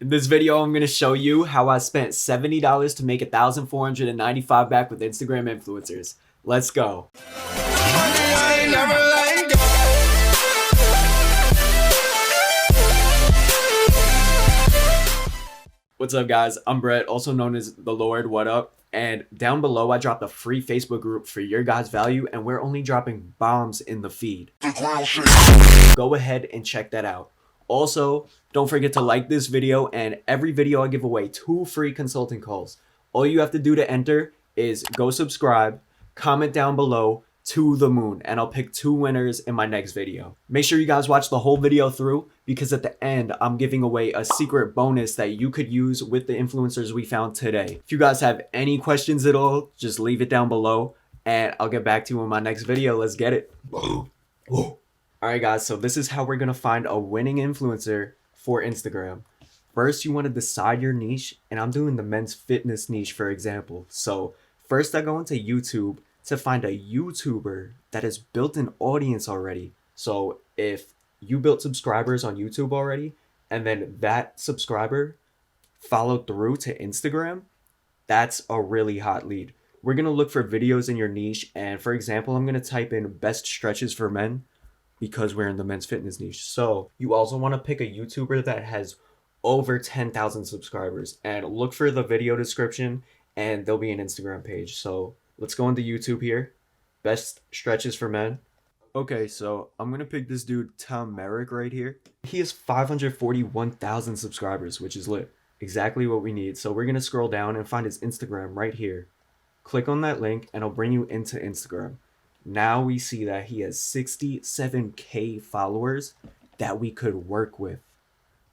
In this video, I'm going to show you how I spent $70 to make $1,495 back with Instagram influencers. Let's go. What's up, guys? I'm Brett, also known as The Lord. What up? And down below, I dropped a free Facebook group for your guys' value, and we're only dropping bombs in the feed. Go ahead and check that out. Also, don't forget to like this video, and every video I give away 2 free consulting calls. All you have to do to enter is go subscribe, comment down below to the moon, and I'll pick 2 winners in my next video. Make sure you guys watch the whole video through, because at the end, I'm giving away a secret bonus that you could use with the influencers we found today. If you guys have any questions at all, just leave it down below, and I'll get back to you in my next video. Let's get it. Alright guys, so this is how we're going to find a winning influencer for Instagram. First, you want to decide your niche, and I'm doing the men's fitness niche, for example. So first I go into YouTube to find a YouTuber that has built an audience already. So if you built subscribers on YouTube already, and then that subscriber followed through to Instagram, that's a really hot lead. We're going to look for videos in your niche, and for example, I'm going to type in best stretches for men, because we're in the men's fitness niche. So you also want to pick a YouTuber that has over 10,000 subscribers, and look for the video description, and there'll be an Instagram page. So let's go into YouTube here. Best stretches for men. Okay, so I'm going to pick this dude, Tom Merrick, right here. He has 541,000 subscribers, which is lit. Exactly what we need. So we're going to scroll down and find his Instagram right here. Click on that link, and it'll bring you into Instagram. Now we see that he has 67K followers that we could work with.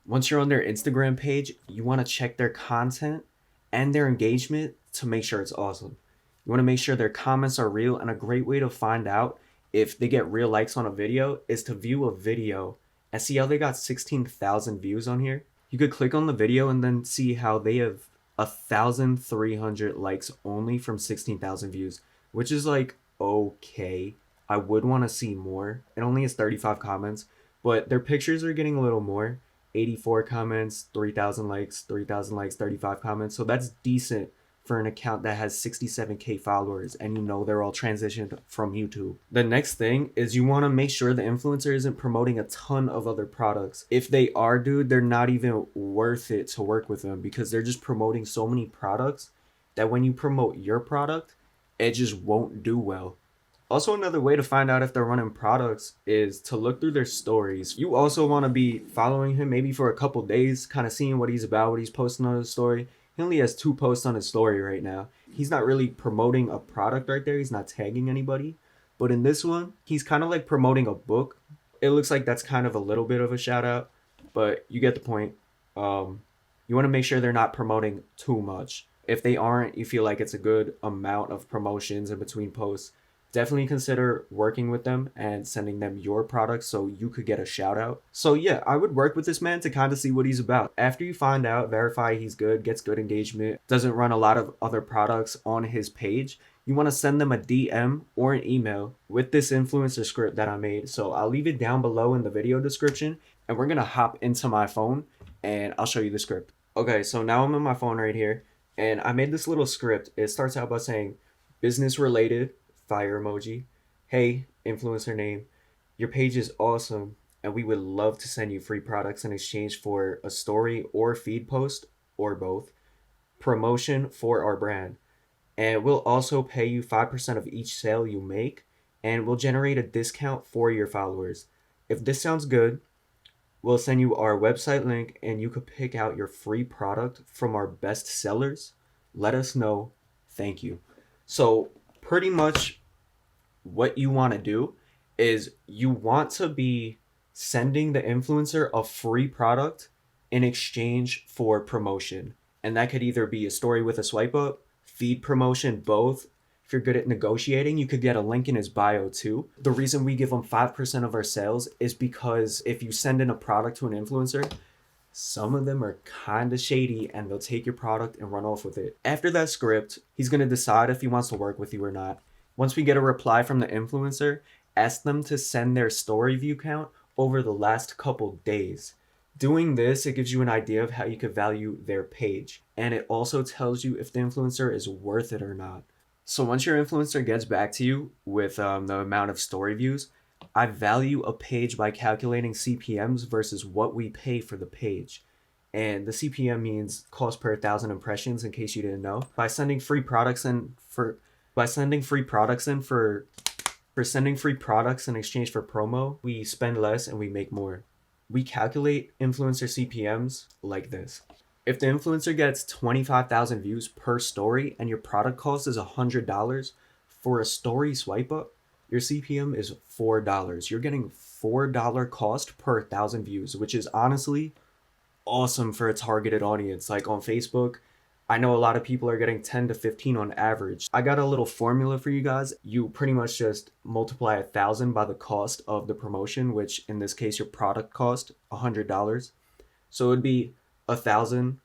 Once you're on their Instagram page, you want to check their content and their engagement to make sure it's awesome. You want to make sure their comments are real, and a great way to find out if they get real likes on a video is to view a video and see how they got 16,000 views on here. You could click on the video and then see how they have 1,300 likes only from 16,000 views, which is like okay. I would want to see more. It only has 35 comments, but their pictures are getting a little more. 84 comments, 3,000 likes, 35 comments. So that's decent for an account that has 67K followers, and you know they're all transitioned from YouTube. The next thing is you want to make sure the influencer isn't promoting a ton of other products. If they are, dude, they're not even worth it to work with them, because they're just promoting so many products that when you promote your product, it just won't do well. Also, another way to find out if they're running products is to look through their stories. You also want to be following him maybe for a couple days, kind of seeing what he's about, what he's posting on his story. He only has 2 posts on his story right now. He's not really promoting a product right there. He's not tagging anybody. But in this one, he's kind of like promoting a book. It looks like that's kind of a little bit of a shout out, but you get the point. You want to make sure they're not promoting too much. If they aren't, you feel like it's a good amount of promotions in between posts, definitely consider working with them and sending them your products so you could get a shout out. So yeah, I would work with this man to kind of see what he's about. After you find out, verify he's good, gets good engagement, doesn't run a lot of other products on his page, you want to send them a DM or an email with this influencer script that I made. So I'll leave it down below in the video description, and we're going to hop into my phone and I'll show you the script. Okay, so now I'm on my phone right here. And I made this little script. It starts out by saying, business related, fire emoji. Hey, influencer name, your page is awesome, and we would love to send you free products in exchange for a story or feed post, or both, promotion for our brand. And we'll also pay you 5% of each sale you make, and we'll generate a discount for your followers. If this sounds good, we'll send you our website link, and you could pick out your free product from our best sellers. Let us know. Thank you. So pretty much what you want to do is you want to be sending the influencer a free product in exchange for promotion. And that could either be a story with a swipe up, feed promotion, both. If you're good at negotiating, you could get a link in his bio too. The reason we give them 5% of our sales is because if you send in a product to an influencer, some of them are kind of shady and they'll take your product and run off with it. After that script, he's going to decide if he wants to work with you or not. Once we get a reply from the influencer, ask them to send their story view count over the last couple days. Doing this, it gives you an idea of how you could value their page. And it also tells you if the influencer is worth it or not. So once your influencer gets back to you with the amount of story views, I value a page by calculating CPMs versus what we pay for the page. And the CPM means cost per 1,000 impressions, in case you didn't know. By sending free products in for sending free products in exchange for promo, we spend less and we make more. We calculate influencer CPMs like this. If the influencer gets 25,000 views per story and your product cost is $100 for a story swipe up, your CPM is $4. You're getting $4 cost per 1,000 views, which is honestly awesome for a targeted audience. Like on Facebook, I know a lot of people are getting 10 to 15 on average. I got a little formula for you guys. You pretty much just multiply 1,000 by the cost of the promotion, which in this case, your product cost $100. So it would be 1,000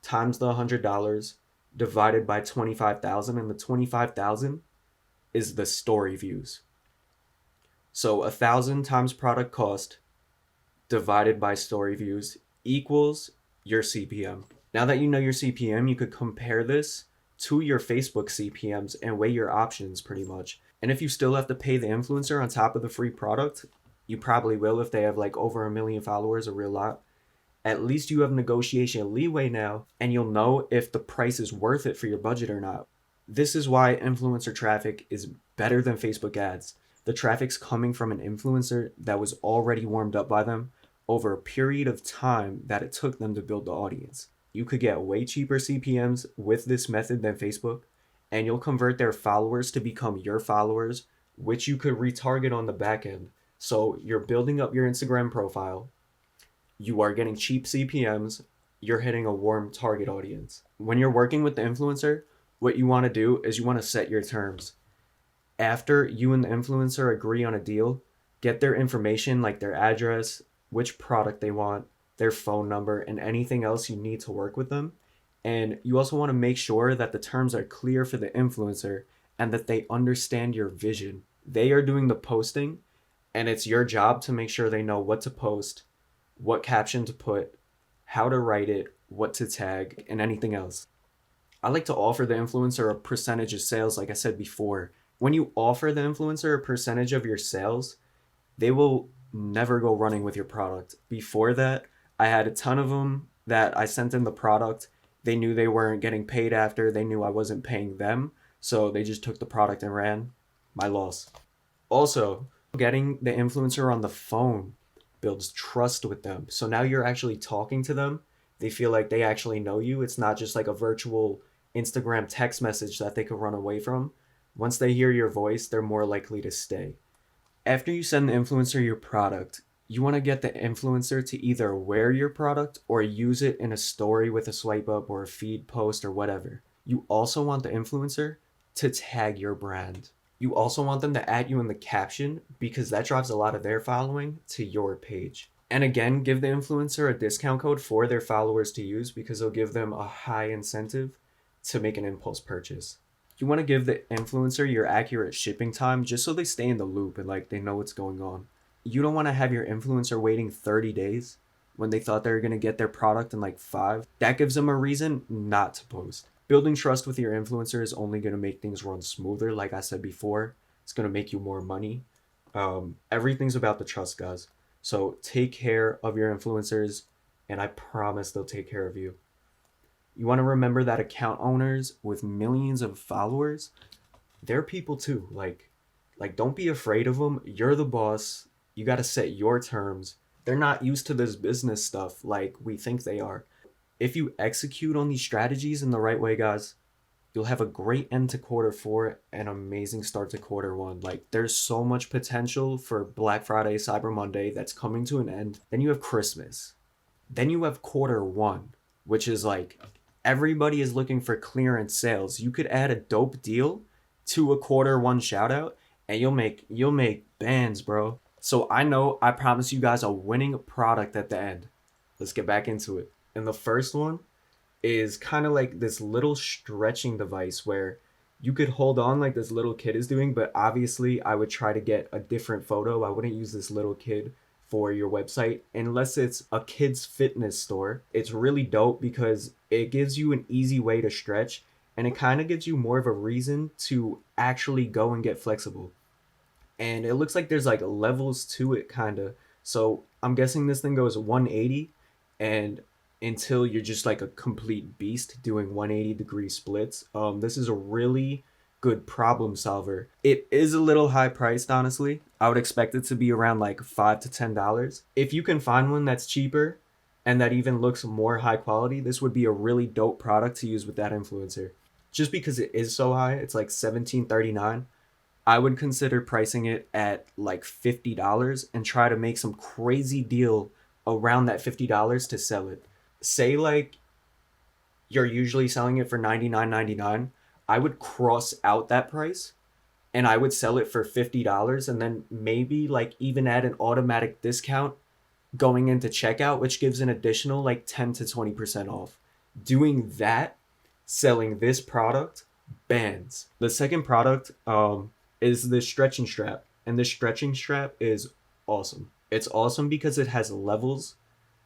times the $100 divided by 25,000, and the 25,000 is the story views. So 1,000 times product cost divided by story views equals your CPM. Now that you know your CPM, you could compare this to your Facebook CPMs and weigh your options pretty much. And if you still have to pay the influencer on top of the free product, you probably will if they have like over 1 million followers, a real lot. At least you have negotiation leeway now, and you'll know if the price is worth it for your budget or not. This is why influencer traffic is better than Facebook ads. The traffic's coming from an influencer that was already warmed up by them over a period of time that it took them to build the audience. You could get way cheaper CPMs with this method than Facebook, and you'll convert their followers to become your followers, which you could retarget on the back end. So you're building up your Instagram profile, you are getting cheap CPMs, you're hitting a warm target audience. When you're working with the influencer, what you want to do is you want to set your terms. After you and the influencer agree on a deal, get their information like their address, which product they want, their phone number, and anything else you need to work with them. And you also want to make sure that the terms are clear for the influencer and that they understand your vision. They are doing the posting, and it's your job to make sure they know what to post, what caption to put, how to write it, what to tag, and anything else. I like to offer the influencer a percentage of sales, like I said before. When you offer the influencer a percentage of your sales, they will never go running with your product. Before that, I had a ton of them that I sent in the product. They knew they weren't getting paid after. They knew I wasn't paying them. So they just took the product and ran. My loss. Also, getting the influencer on the phone builds trust with them. So now you're actually talking to them. They feel like they actually know you. It's not just like a virtual Instagram text message that they could run away from. Once they hear your voice, they're more likely to stay. After you send the influencer your product, you want to get the influencer to either wear your product or use it in a story with a swipe up or a feed post or whatever. You also want the influencer to tag your brand. You also want them to add you in the caption because that drives a lot of their following to your page. And again, give the influencer a discount code for their followers to use because it'll give them a high incentive to make an impulse purchase. You want to give the influencer your accurate shipping time just so they stay in the loop and like they know what's going on. You don't want to have your influencer waiting 30 days when they thought they were going to get their product in like 5. That gives them a reason not to post. Building trust with your influencer is only going to make things run smoother. Like I said before, it's going to make you more money. Everything's about the trust, guys. So take care of your influencers, and I promise they'll take care of you. You want to remember that account owners with millions of followers, they're people too. Like don't be afraid of them. You're the boss. You got to set your terms. They're not used to this business stuff like we think they are. If you execute on these strategies in the right way, guys, you'll have a great end to quarter 4 and amazing start to quarter 1. Like there's so much potential for Black Friday, Cyber Monday that's coming to an end. Then you have Christmas. Then you have quarter 1, which is like everybody is looking for clearance sales. You could add a dope deal to a quarter 1 shout out and you'll make bands, bro. So I promise you guys a winning product at the end. Let's get back into it. And the first one is kind of like this little stretching device where you could hold on like this little kid is doing, but obviously I would try to get a different photo. I wouldn't use this little kid for your website, unless it's a kids fitness store. It's really dope because it gives you an easy way to stretch, and it kind of gives you more of a reason to actually go and get flexible. And it looks like there's like levels to it, kind of. So I'm guessing this thing goes 180, and until you're just like a complete beast doing 180-degree splits. This is a really good problem solver. It is a little high priced, honestly. I would expect it to be around like $5 to $10. If you can find one that's cheaper and that even looks more high quality, this would be a really dope product to use with that influencer. Just because it is so high, it's like $17.39. I would consider pricing it at like $50 and try to make some crazy deal around that $50 to sell it. Say like you're usually selling it for $99.99. I would cross out that price and I would sell it for $50, and then maybe like even add an automatic discount going into checkout, which gives an additional like 10 to 20% off. Doing that, selling this product, bands. The second product is the stretching strap, and the stretching strap is awesome. It's awesome because it has levels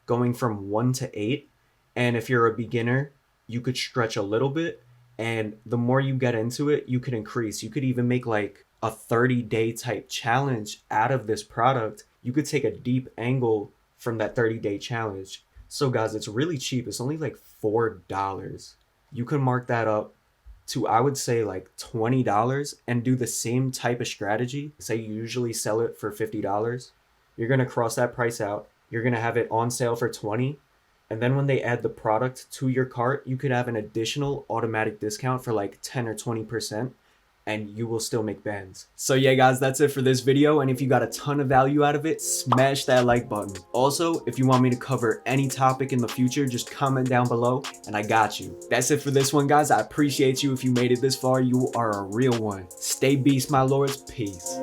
going from 1 to 8, and if you're a beginner, you could stretch a little bit, and the more you get into it, you could increase. You could even make like a 30-day type challenge out of this product. You could take a deep angle from that 30-day challenge. So guys, it's really cheap. It's only like $4. You can mark that up to, I would say, like $20 and do the same type of strategy. Say you usually sell it for $50. You're going to cross that price out. You're going to have it on sale for $20. And then when they add the product to your cart, you could have an additional automatic discount for like 10 or 20%, and you will still make bands. So yeah, guys, that's it for this video. And if you got a ton of value out of it, smash that like button. Also, if you want me to cover any topic in the future, just comment down below and I got you. That's it for this one, guys. I appreciate you. If you made it this far, you are a real one. Stay beast, my lords. Peace.